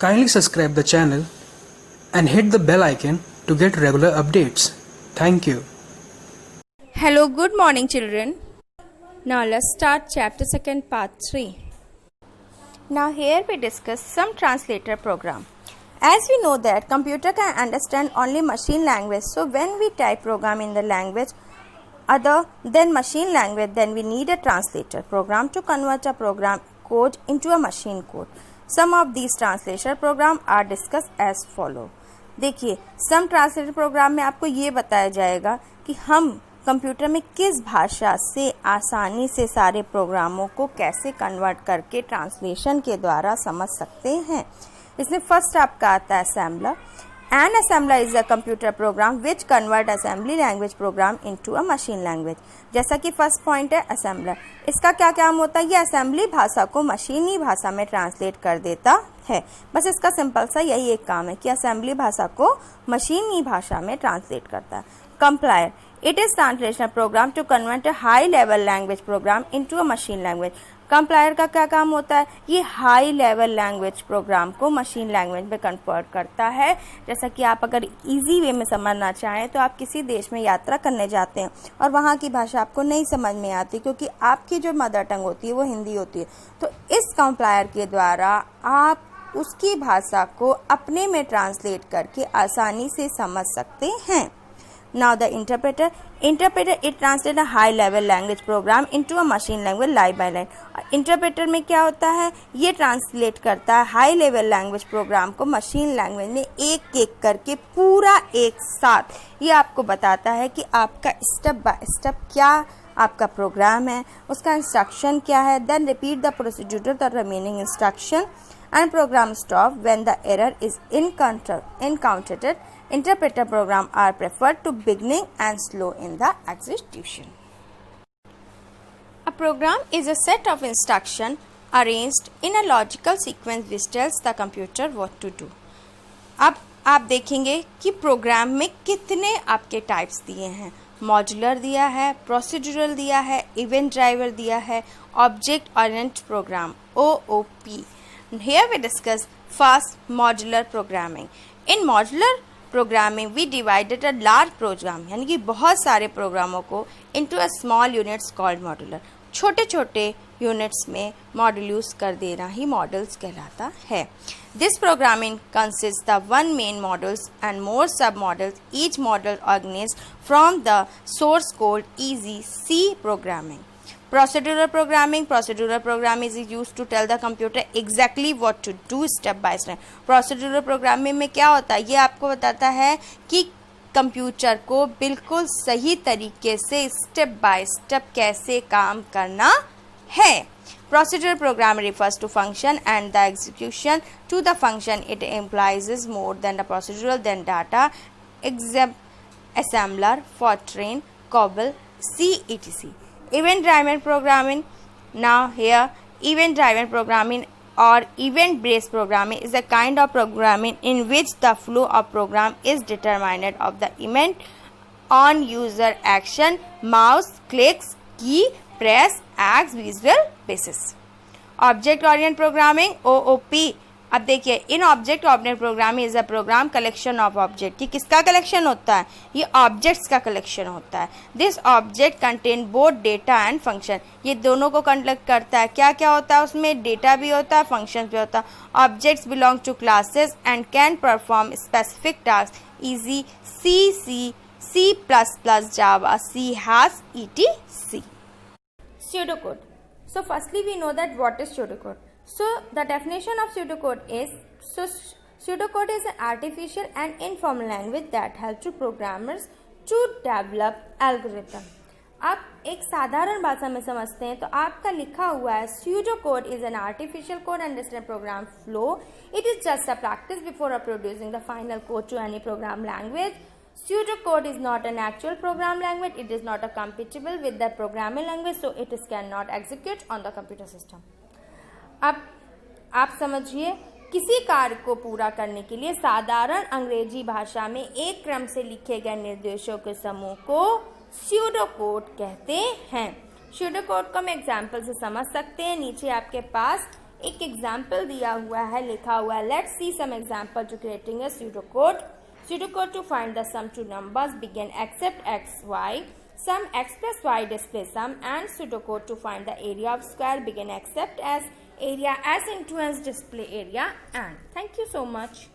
Kindly subscribe the channel and hit the bell icon to get regular updates. Thank you. Hello, good morning children. Now let's start chapter 2 part 3. Now here we discuss some translator program. As we know that computer can understand only machine language, so when we type program in the language other than machine language, then we need a translator program to convert a program code into a machine code. Some of these translation program are discussed as follow. देखिए, सम translator programme में आपको ये बताया जाएगा कि हम computer में किस भाषा से आसानी से सारे प्रोग्रामों को कैसे कन्वर्ट करके ट्रांसलेशन के द्वारा समझ सकते हैं। इसमें फर्स्ट आपका आता है assembler. An assembler is a computer program which convert assembly language program into a machine language. जैसा कि फर्स्ट पॉइंट है असेंबलर, इसका क्या काम होता है, ये असेंबली भाषा को मशीनी भाषा में ट्रांसलेट कर देता है। बस इसका सिंपल सा यही एक काम है कि असेंबली भाषा को मशीनी भाषा में ट्रांसलेट करता है। Compiler, it is translation program to convert a high level language program into a machine language. Compiler का क्या काम होता है, ये हाई लेवल लैंग्वेज प्रोग्राम को मशीन लैंग्वेज में कन्वर्ट करता है। जैसा कि आप अगर इजी वे में समझना चाहें तो आप किसी देश में यात्रा करने जाते हैं और वहाँ की भाषा आपको नहीं समझ में आती क्योंकि आपकी जो मदर टंग होती है वो हिंदी होती है, तो इस कंप्लायर के द्वारा आप उसकी भाषा को अपने में ट्रांसलेट करके आसानी से समझ सकते हैं। Now the interpreter it translates a high level language program into a machine language line by line. Interpreter में क्या होता है, ये ट्रांसलेट करता है हाई लेवल लैंग्वेज प्रोग्राम को मशीन लैंग्वेज में एक एक करके पूरा एक साथ। ये आपको बताता है कि आपका स्टेप बाय स्टेप क्या आपका प्रोग्राम है, उसका इंस्ट्रक्शन क्या है। Then repeat the procedure the remaining instruction and program stop when the error is encountered. Interpreter program are preferred to beginning and slow in the execution. A program is a set of instruction arranged in a logical sequence which tells the computer what to do. अब आप देखेंगे कि programme में कितने आपके types दिए हैं। Modular दिया है, प्रोसीड्यूरल दिया है, इवेंट ड्राइवर दिया है, object oriented program OOP. Here we discuss first modular programming. In modular programming we divided a large program, यानी कि बहुत सारे प्रोग्रामों को into a small units called modular. छोटे छोटे यूनिट्स में मॉड्यूल्स कर देना ही मॉडल्स कहलाता है। This programming consists the one main modules and more sub models, each model organized from the source code easy C programming. Procedural programming is used to tell the computer exactly what to do step by step. Procedural programming में क्या होता है, ये आपको बताता है कि computer को बिल्कुल सही तरीके से स्टेप बाय स्टेप कैसे काम करना है। Procedural program refers to function and the execution to the function. It implies more than the procedural than data, assembler, Fortran, COBOL, C, etc. Event driven programming. Now here event driven programming or event based programming is a kind of programming in which the flow of program is determined of the event on user action, mouse clicks, key press, as visual basis. Object oriented programming OOP. अब देखिए, in object oriented programming is a program collection of object. कि किसका collection होता है, ये objects का collection होता है। This object contain both data and function, ये दोनों को कंडक्ट करता है। क्या क्या होता है उसमें, डेटा भी होता है, फंक्शन भी होता है। Objects belong to classes and can perform specific task eg C++, Java, C Hash, etc. Pseudocode. So firstly we know that what is pseudocode. So the definition of pseudocode is, pseudocode is an artificial and informal language that helps to programmers to develop algorithm. आप एक साधारण भाषा में समझते हैं तो आपका लिखा हुआ है pseudocode is an artificial code understand program flow. It is just a practice before producing the final code to any program language. Pseudocode is not an actual program language. It is not compatible with the programming language, so it is cannot execute on the computer system. अब आप समझिए, किसी कार्य को पूरा करने के लिए साधारण अंग्रेजी भाषा में एक क्रम से लिखे गए निर्देशों के समूह को स्यूडोकोड कहते हैं। स्यूडोकोड को हम एग्जाम्पल से समझ सकते हैं। नीचे आपके पास एक एग्जाम्पल दिया हुआ है, लिखा हुआ है, let's see some example to creating a pseudocode. Pseudocode to find the sum two numbers begin except x, y. Sum x plus y display sum, and pseudocode to find the area of square begin except as area as into as display area and. Thank you so much.